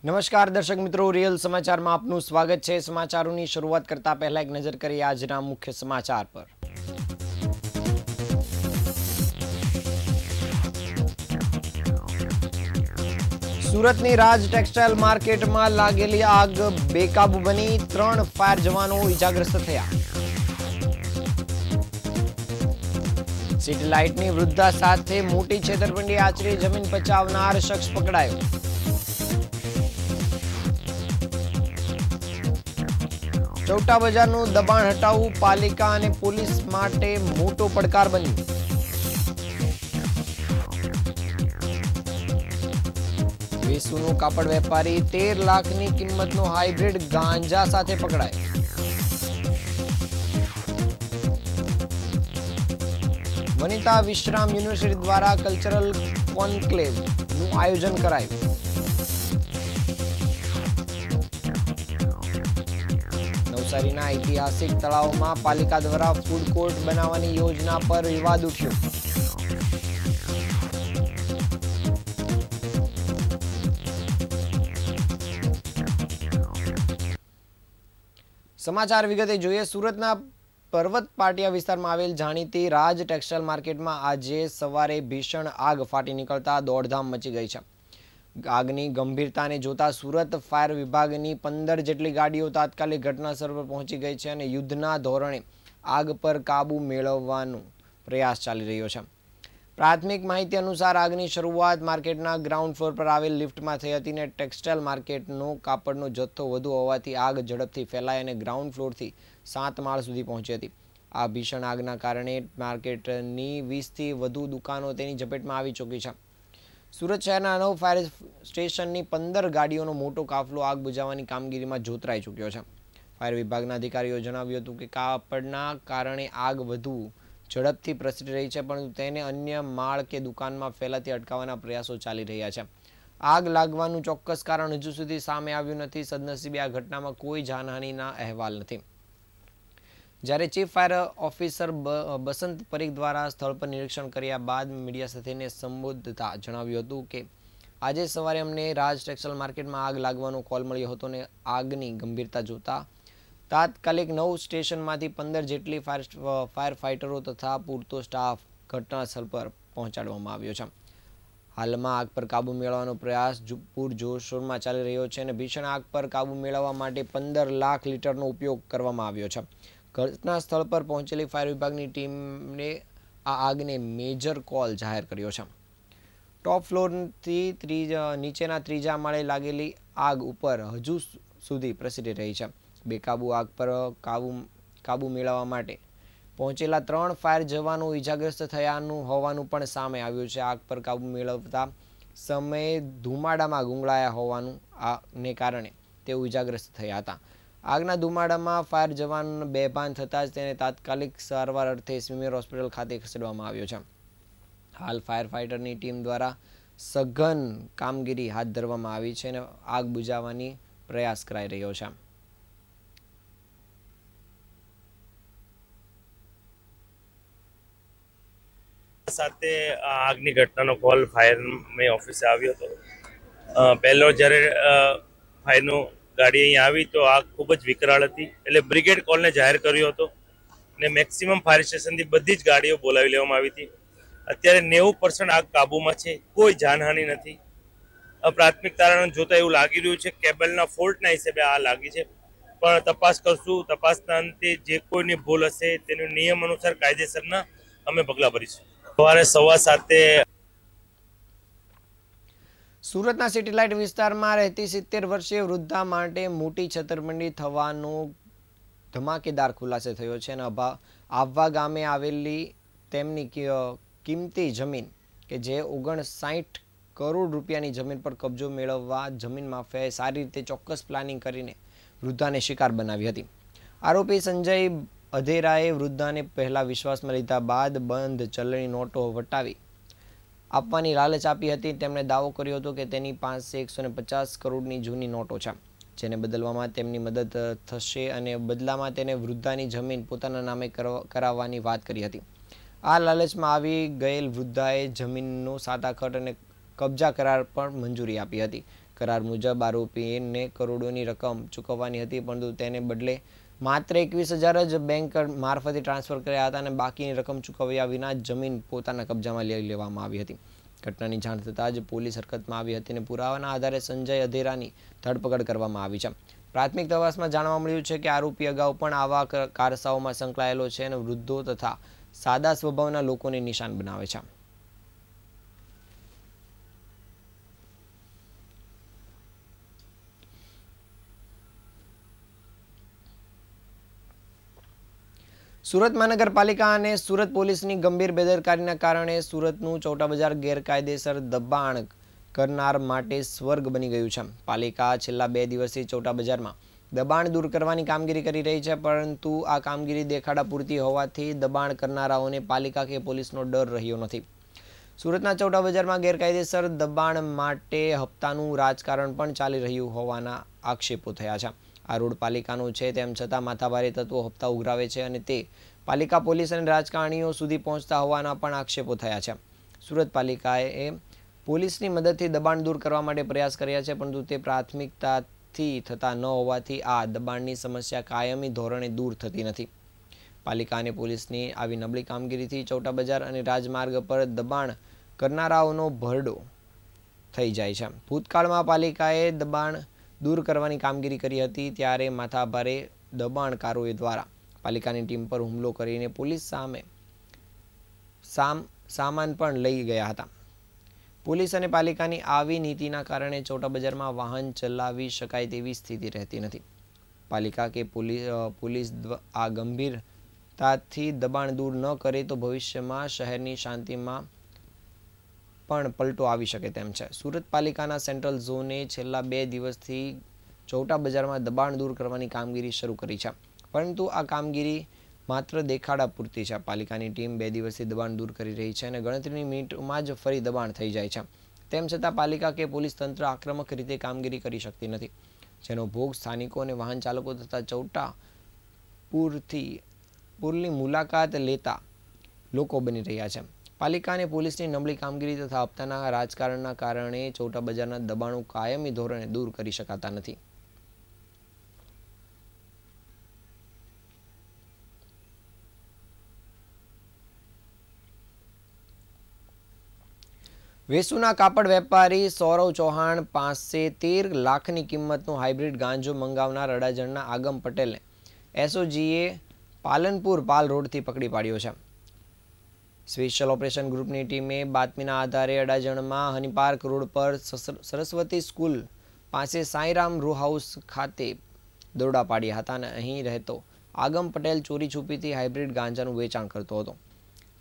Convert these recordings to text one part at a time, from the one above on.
નમસ્કાર દર્શક મિત્રો, રિયલ સમાચારમાં આપનું સ્વાગત છે। સમાચારોની શરૂઆત કરતા પહેલા એક નજર કરીએ આજના મુખ્ય સમાચાર પર। સુરતની રાજ ટેક્સટાઇલ માર્કેટમાં લાગેલી આગ બેકાબુ બની, 3 ફાયર જવાનો ઈજાગ્રસ્ત થયા। સિટી લાઇટની વૃદ્ધા સાથે મોટી છેતરપિંડી આચરી જમીન પચાવનાર શખ્સ પકડાયો। ચૌટા બજારનું દબાણ હટાવવું પાલિકા અને પોલીસ માટે મોટો પડકાર બન્યું। વેસુનો કાપડ વેપારી 13 લાખની કિંમતનો હાઇબ્રિડ ગાંજા સાથે પકડાયો। વનિતા વિશ્રામ યુનિવર્સિટી દ્વારા કલ્ચરલ કોન્ક્લેવનું આયોજન કરાયું। નવસારીના ઐતિહાસિક તળાવમાં પાલિકા દ્વારા ફૂડ કોર્ટ બનાવવાની યોજના પર વિવાદ ઉઠ્યો। સમાચાર વિગતે જોઈએ। સુરતના પર્વત પાટિયા વિસ્તારમાં આવેલ જાણીતી રાજ ટેક્સટાઇલ માર્કેટમાં આજે સવારે ભીષણ આગ ફાટી નીકળતા દોડધામ મચી ગઈ છે। આગની ગંભીરતાને જોતા સુરત ફાયર વિભાગની 15 જેટલી ગાડીઓ તાત્કાલિક ઘટનાસ્થળ પર પહોંચી ગઈ છે અને યુદ્ધના ધોરણે આગ પર કાબુ મેળવવાનો પ્રયાસ ચાલી રહ્યો છે। પ્રાથમિક માહિતી અનુસાર આગની શરૂઆત માર્કેટના ગ્રાઉન્ડ ફ્લોર પર આવેલ લિફ્ટમાં થઈ હતી અને ટેક્સટાઇલ માર્કેટનો કાપડનો જથ્થો વધુ હોવાથી આગ ઝડપથી ફેલાઈ અને ગ્રાઉન્ડ ફ્લોરથી 7 માળ સુધી પહોંચી હતી। આ ભીષણ આગના કારણે માર્કેટની 20થી વધુ દુકાનો તેની ઝપેટમાં આવી ચૂકી છે। સુરત શહેરના 9 ફાયર સ્ટેશનની 15 ગાડીઓનો મોટો કાફલો આગ બુઝાવવાની કામગીરીમાં જોતરાઈ ચૂક્યો છે। ફાયર વિભાગના અધિકારીઓએ જણાવ્યું હતું કે કાપડના કારણે આગ વધુ ઝડપથી પ્રસરી રહી છે, પરંતુ તેને અન્ય માળ કે દુકાનમાં ફેલાતી અટકાવવાના પ્રયાસો ચાલી રહ્યા છે। આગ લાગવાનું ચોક્કસ કારણ હજુ સુધી સામે આવ્યું નથી। સદનસીબે આ ઘટનામાં કોઈ જાનહાનિના અહેવાલ નથી। જ્યારે chief fire officer Basant Parikh દ્વારા સ્થળ પર નિરીક્ષણ કર્યા બાદ મીડિયા સાથેને સંબોધતા જણાવ્યું હતું કે આજે સવારે અમને રાજ ટેક્સટાઇલ માર્કેટમાં આગ લાગવાનો કોલ મળ્યો હતો અને આગની ગંભીરતા જોતા તાત્કાલિક 9 સ્ટેશનમાંથી 15 જેટલી ફાયર ફાઇટરો તથા પૂરતો સ્ટાફ ઘટનાસ્થળ પર પહોંચાડવામાં આવ્યો છે। હાલમાં આગ પર કાબુ મેળવવાનો પ્રયાસ પૂરજોશમાં ચાલી રહ્યો છે અને ભીષણ આગ પર કાબુ મેળવવા માટે 15 લાખ લીટરનો ઉપયોગ કરવામાં આવ્યો છે। ઘટના સ્થળ પર પહોંચેલી ફાયર વિભાગની ટીમને આ આગને મેજર કોલ જાહેર કર્યો છે। ટોપ ફ્લોરથી નીચેના 3જા માળે લાગેલી આગ ઉપર હજુ સુધી પ્રસરી રહી છે। બેકાબુ આગ પર કાબુ મેળવવા માટે પહોંચેલા 3 ફાયર જવાનો ઈજાગ્રસ્ત થયાનું હોવાનું પણ સામે આવ્યું છે। આગ પર કાબુ મેળવતા સમયે ધુમાડામાં ગુંગળાયા હોવાનું ને કારણે તેઓ ઈજાગ્રસ્ત થયા હતા। આગના ધુમાડામાં ફાયર જવાન બેભાન થતાં જ તેને તાત્કાલિક સારવાર અર્થે સ્વીમેર હોસ્પિટલ ખાતે ખસેડવામાં આવ્યો છે। હાલ ફાયર ફાઇટરની ટીમ દ્વારા સઘન કામગીરી હાથ ધરવામાં આવી છે અને આગ બુઝાવવાની પ્રયાસ કરાઈ રહ્યો છે। સાથે આગની ઘટનાનો કોલ ફાયર મેં ઓફિસે આવ્યો હતો। પહેલો જ્યારે ફાયરનું ગાડી અહીંયા આવી તો આગ ખૂબ જ વિકરાળ હતી, એટલે બ્રિગેડ કોલને જાહેર કર્યો હતો અને મેક્સિમમ ફાયર સ્ટેશનથી બધી જ ગાડીઓ બોલાવી લેવામાં આવી હતી। અત્યારે 90% આગ કાબૂમાં છે, કોઈ જાનહાનિ નથી। પ્રાથમિક તારણ જોતા એવું લાગી રહ્યું છે કેબલના ફોલ્ટના હિસાબે આ લાગી છે, પણ તપાસ કરશું। તપાસના અંતે જે કોઈની ભૂલ હશે તેનું નિયમ અનુસાર કાયદેસરના અમે પગલાં ભરીશું। સવારે 7:15 સુરતના સિટી લાઇટ વિસ્તારમાં રહેતી 70 વર્ષીય વૃદ્ધા માટે મોટી છેતરપિંડી થવાનો ધમાકેદાર ખુલાસો થયો છે અને આહવા ગામે આવેલી તેમની કિંમતી જમીન કે જે 59 કરોડ રૂપિયાની જમીન પર કબજો મેળવવા જમીન માફિયાએ સારી રીતે ચોક્કસ પ્લાનિંગ કરીને વૃદ્ધાને શિકાર બનાવી હતી। આરોપી સંજય અધેરાએ વૃદ્ધાને પહેલા વિશ્વાસમાં લીધા બાદ બંધ ચલણી નોટો વટાવી આપવાની લાલચ આપી હતી। તેમણે દાવો કર્યો હતો કે તેની પાસે 150 કરોડની જૂની નોટો છે, જેને બદલવામાં તેમની મદદ થશે અને બદલામાં તેને વૃદ્ધાની જમીન પોતાના નામે કરાવવાની વાત કરી હતી। આ લાલચમાં આવી ગયેલ વૃદ્ધાએ જમીનનો સાદાખત અને કબજા કરાર પર મંજૂરી આપી હતી। કરાર મુજબ આરોપીને કરોડોની રકમ ચૂકવવાની હતી, પરંતુ તેને બદલે માત્ર 21,000 જ બેંક મારફતે ટ્રાન્સફર કર્યા હતા અને બાકીની રકમ ચૂકવ્યા વિના જમીન પોતાના કબજામાં લઈ લેવામાં આવી હતી. ઘટનાની જાણ થતાં જ પોલીસ હરકતમાં આવી હતી અને પુરાવાના આધારે સંજય અધેરાની ધરપકડ કરવામાં આવી છે. પ્રાથમિક તપાસમાં જાણવા મળ્યું છે કે આરોપી અગાઉ પણ આવા કારસાઓમાં સંકળાયેલો છે અને વૃદ્ધો તથા સાદા સ્વભાવના લોકોને નિશાન બનાવે છે. સુરત મહાનગરપાલિકા અને સુરત પોલીસની ગંભીર બેદરકારીના કારણે સુરતનું ચૌટા બજાર ગેરકાયદેસર દબાણ કરનાર માટે સ્વર્ગ બની ગયું છે. પાલિકા છેલ્લા 2 દિવસથી ચૌટા બજારમાં દબાણ દૂર કરવાની કામગીરી કરી રહી છે, પરંતુ આ કામગીરી દેખાડા પૂરતી હોવાથી દબાણ કરનારાઓને પાલિકા કે પોલીસનો ડર રહ્યો નથી. સુરતના ચૌટા બજારમાં ગેરકાયદેસર દબાણ માટે હપ્તાનું રાજકારણ પણ ચાલી રહ્યું હોવાના આક્ષેપો થયા છે. આ રોડ પાલિકાનો છે, તેમ છતાં માથાભારે તત્વો હપ્તા ઉઘરાવે છે અને તે પાલિકા, પોલીસ અને રાજકારણીઓ સુધી પહોંચતા હોવાના પણ આક્ષેપો થયા છે. સુરત પાલિકાએ પોલીસની મદદથી દબાણ દૂર કરવા માટે પ્રયાસ કર્યા છે, પરંતુ તે પ્રાથમિકતાથી થતા ન હોવાથી આ દબાણની સમસ્યા કાયમી ધોરણે દૂર થતી નથી. પાલિકા અને પોલીસની આવી નબળી કામગીરીથી ચૌટા બજાર અને રાજમાર્ગ પર દબાણ કરનારાઓનો ભરડો થઈ જાય છે. ભૂતકાળમાં પાલિકાએ દબાણ દૂર કરવાની કામગીરી કરી હતી, ત્યારે માથાભારે દબાણકારોએ દ્વારા પાલિકાની ટીમ પર હુમલો કરીને પોલીસ સામે સામાન પણ લઈ ગયા હતા. પોલીસ અને પાલિકાની આવી નીતિના કારણે ચૌટા બજારમાં વાહન ચલાવી શકાય તેવી સ્થિતિ રહેતી નથી. પાલિકા કે પોલીસ આ ગંભીરતાથી દબાણ દૂર ન કરે તો ભવિષ્યમાં શહેરની શાંતિમાં પણ પલટો આવી શકે તેમ છે. સુરત પાલિકાના સેન્ટ્રલ ઝોને છેલ્લા 2 દિવસથી ચૌટા બજારમાં દબાણ દૂર કરવાની કામગીરી શરૂ કરી છે, પરંતુ આ કામગીરી માત્ર દેખાડા પૂરતી છે. પાલિકાની ટીમ 2 દિવસથી દબાણ દૂર કરી રહી છે અને ગણતરીની મિનિટોમાં જ ફરી દબાણ થઈ જાય છે. તેમ છતાં પાલિકા કે પોલીસ તંત્ર આક્રમક રીતે કામગીરી કરી શકતી નથી, જેનો ભોગ સ્થાનિકો અને વાહન ચાલકો તથા ચૌટા પૂરની મુલાકાત લેતા લોકો બની રહ્યા છે. પાલિકા અને પોલીસની નબળી કામગીરી તથા હપ્તાના રાજકારણના કારણે ચૌટા બજારના દબાણો કાયમી ધોરણે દૂર કરી શકાતા નથી. વેસુના કાપડ વેપારી સૌરવ ચૌહાણ પાસે 13 લાખની કિંમતનો હાઇબ્રિડ ગાંજો મંગાવનાર અડાજણના આગમ પટેલને એસઓજીએ પાલનપુર પાલ રોડથી પકડી પાડ્યો છે. સ્પેશિયલ ઓપરેશન ગ્રુપની ટીમે બાતમીના આધારે અડાજણમાં હનીપાર્ક રોડ પર સરસ્વતી સ્કૂલ પાસે સાંઈરામ રો હાઉસ ખાતે દરોડા પાડ્યા હતા અને અહીં રહેતો આગમ પટેલ ચોરી છુપીથી હાઇબ્રિડ ગાંજાનું વેચાણ કરતો હતો.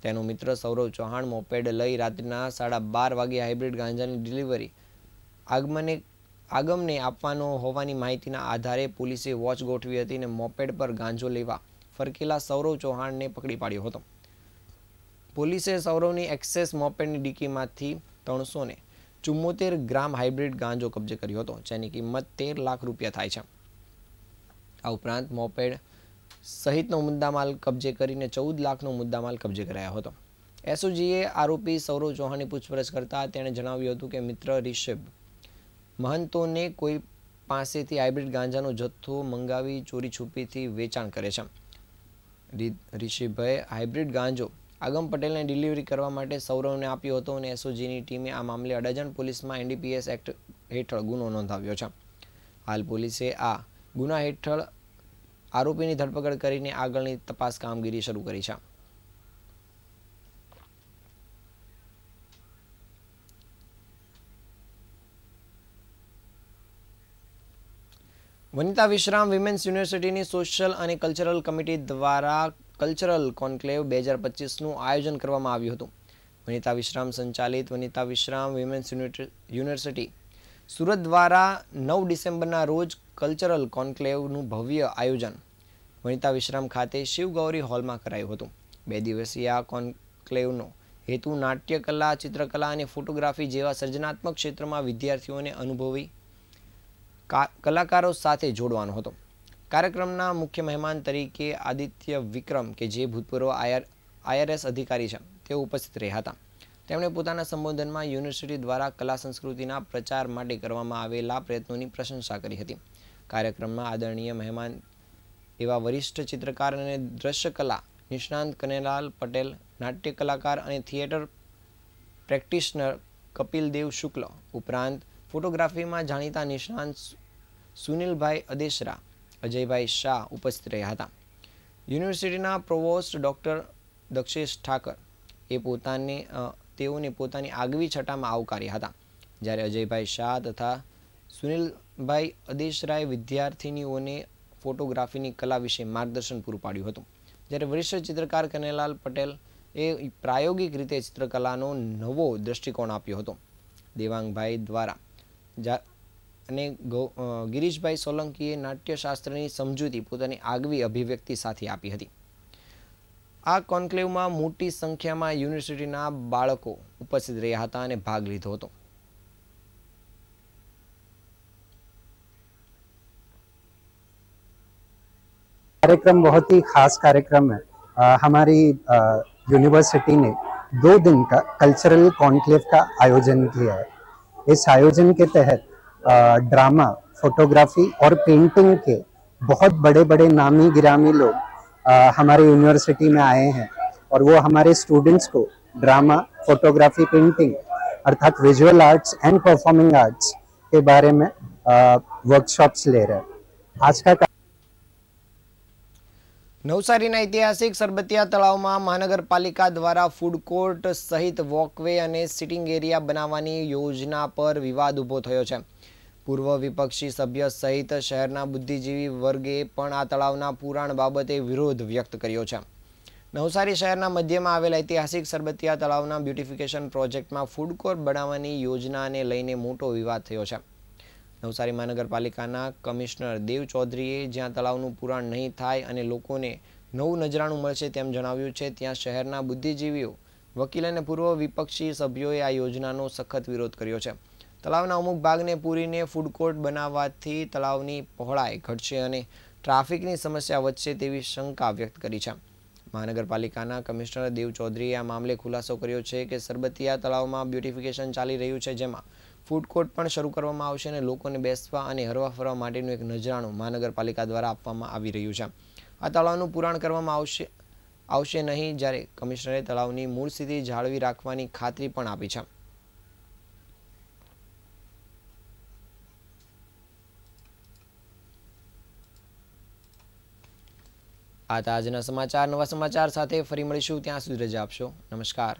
તેનો મિત્ર સૌરવ ચૌહાણ મોપેડ લઈ રાત્રિના 12:30 વાગે હાઇબ્રિડ ગાંજાની ડિલિવરી આગમને આપવાનો હોવાની માહિતીના આધારે પોલીસે વોચ ગોઠવી હતી અને મોપેડ પર ગાંજો લેવા ફરકેલા સૌરવ ચૌહાણને પકડી પાડ્યો હતો. પોલીસે સૌરવની એક્સેસ મોપેડની ડિક્કીમાંથી 374 ગ્રામ હાઇબ્રિડ ગાંજો કબજે કર્યો હતો, જેની કિંમત 13 લાખ રૂપિયા થાય છે. આ ઉપરાંત મોપેડ સહિતનો મુદ્દામાલ કબજે કરીને 14 લાખનો મુદ્દામાલ કબજે કરાયો હતો. એસઓજીએ આરોપી સૌરવ ચૌહાણની પૂછપરછ કરતા તેણે જણાવ્યું હતું કે મિત્ર રિષભ મહંતોને કોઈ પાસેથી હાઇબ્રિડ ગાંજાનો જથ્થો મંગાવી ચોરી છુપીથી વેચાણ કરે છે. રિષભે હાઇબ્રિડ ગાંજો આગમ પટેલને ડિલિવરી કરવા માટે સૌરવને આપ્યો હતો અને એસઓજીની ટીમે આ મામલે અડાજણ પોલીસમાં એનડીપીએસ એક્ટ હેઠળ ગુનો નોંધાવ્યો છે. હાલ પોલીસે આ ગુના હેઠળ આરોપીની ધરપકડ કરીને આગળની તપાસ કામગીરી શરૂ કરી છે. વનિતા વિશ્રામ વિમેન્સ યુનિવર્સિટીની સોશિયલ અને કલ્ચરલ કમિટી દ્વારા કલ્ચરલ કોન્ક્લેવ 2025નું આયોજન કરવામાં આવ્યું હતું. વનિતા વિશ્રામ સંચાલિત વનિતા વિશ્રામ વિમેન્સ યુનિવર્સિટી સુરત દ્વારા 9 ડિસેમ્બરના રોજ કલ્ચરલ કોન્ક્લેવનું ભવ્ય આયોજન વનિતા વિશ્રામ ખાતે શિવગૌરી હોલમાં કરાયું હતું. 2 દિવસીય આ કોન્ક્લેવનો હેતુ નાટ્યકલા, ચિત્રકલા અને ફોટોગ્રાફી જેવા સર્જનાત્મક ક્ષેત્રમાં વિદ્યાર્થીઓને અનુભવી કલાકારો સાથે જોડવાનો હતો. કાર્યક્રમના મુખ્ય મહેમાન તરીકે આદિત્ય વિક્રમ કે જે ભૂતપૂર્વ IRS અધિકારી છે, તેઓ ઉપસ્થિત રહ્યા હતા. તેમણે પોતાના સંબોધનમાં યુનિવર્સિટી દ્વારા કલા સંસ્કૃતિના પ્રચાર માટે કરવામાં આવેલા પ્રયત્નોની પ્રશંસા કરી હતી. કાર્યક્રમમાં આદરણીય મહેમાન એવા વરિષ્ઠ ચિત્રકાર અને દ્રશ્યકલા નિષ્ણાંત કનૈયાલાલ પટેલ, નાટ્ય કલાકાર અને થિયેટર પ્રેક્ટિશનર કપિલદેવ શુક્લ ઉપરાંત ફોટોગ્રાફીમાં જાણીતા નિષ્ણાંત સુનિલભાઈ અદેશરા, અજયભાઈ શાહ ઉપસ્થિત રહ્યા હતા. યુનિવર્સિટીના પ્રોવોસ્ટ ડૉક્ટર દક્ષેશ ઠાકર તેઓને પોતાની આગવી છટામાં આવકાર્યા હતા, જ્યારે અજયભાઈ શાહ તથા સુનિલભાઈ અદેશરાએ વિદ્યાર્થીનીઓને ફોટોગ્રાફીની કલા વિશે માર્ગદર્શન પૂરું પાડ્યું હતું. જ્યારે વરિષ્ઠ ચિત્રકાર કનૈયાલાલ પટેલ એ પ્રાયોગિક રીતે ચિત્રકલાનો નવો દૃષ્ટિકોણ આપ્યો હતો. દેવાંગભાઈ દ્વારા અને ગિરીશભાઈ સોલંકીએ નાટ્યશાસ્ત્રની સમજૂતી પોતાની આગવી અભિવ્યક્તિ સાથે આપી હતી. આ કોન્ક્લેવમાં મોટી સંખ્યામાં યુનિવર્સિટીના બાળકો ઉપસ્થિત રહ્યા હતા અને ભાગ લીધો હતો. कार्यक्रम बहुत ही खास कार्यक्रम है। हमारी यूनिवर्सिटी ने 2 दिन का कल्चरल कॉन्क्लेव का आयोजन किया है। इस आयोजन के तहत ड्रामा, फोटोग्राफी और पेंटिंग के बहुत बड़े बड़े नामी गिरामी लोग हमारे यूनिवर्सिटी में आए हैं और वो हमारे स्टूडेंट्स को ड्रामा, फोटोग्राफी, पेंटिंग अर्थात visual arts and performing arts के बारे में वर्कशॉप्स ले रहे हैं। आज का નવસારીના ઐતિહાસિક સરબતિયા તળાવમાં મહાનગરપાલિકા દ્વારા ફૂડ કોર્ટ સહિત વોકવે અને સિટિંગ એરિયા બનાવવાની યોજના પર વિવાદ ઊભો થયો છે. પૂર્વ વિપક્ષી સભ્ય સહિત શહેરના બુદ્ધિજીવી વર્ગે પણ આ તળાવના પુરાણ બાબતે વિરોધ વ્યક્ત કર્યો છે. નવસારી શહેરના મધ્યમાં આવેલ ઐતિહાસિક સરબતિયા તળાવના બ્યુટિફિકેશન પ્રોજેક્ટમાં ફૂડ કોર્ટ બનાવવાની યોજનાને લઈને મોટો વિવાદ થયો છે. નવસારી મહાનગરપાલિકાના કમિશનર દેવ ચૌધરીએ જ્યાં તળાવનું પુરાણ નહીં થાય અને લોકોને નવું નજરાણું મળશે તેમ જણાવ્યું છે, ત્યાં શહેરના બુદ્ધિજીવીઓ, વકીલ અને પૂર્વ વિપક્ષી સભ્યોએ આ યોજનાનો સખત વિરોધ કર્યો છે. તળાવના અમુક ભાગને પૂરીને ફૂડ કોર્ટ બનાવવાથી તળાવની પહોળાઈ ઘટશે અને ટ્રાફિકની સમસ્યા વધશે તેવી શંકા વ્યક્ત કરી છે. મહાનગરપાલિકાના કમિશનર દેવ ચૌધરીએ આ મામલે ખુલાસો કર્યો છે કે સરબતિયા તળાવમાં બ્યુટિફિકેશન ચાલી રહ્યું છે, જેમાં ફૂડ કોર્ટ પણ શરૂ કરવામાં આવશે અને લોકોને બેસવા અને હરવા ફરવા માટેનું એક નજરાણું મહાનગરપાલિકા દ્વારા આપવામાં આવી રહ્યું છે. આ તળાવનું પુરાણ કરવામાં આવશે નહીં, જ્યારે કમિશનરે તળાવની મૂળ સ્થિતિ જાળવી રાખવાની ખાતરી પણ આપી છે. આ હતા આજના સમાચાર. નવા સમાચાર સાથે ફરી મળીશું. ત્યાં સુધી રજા આપશો. નમસ્કાર.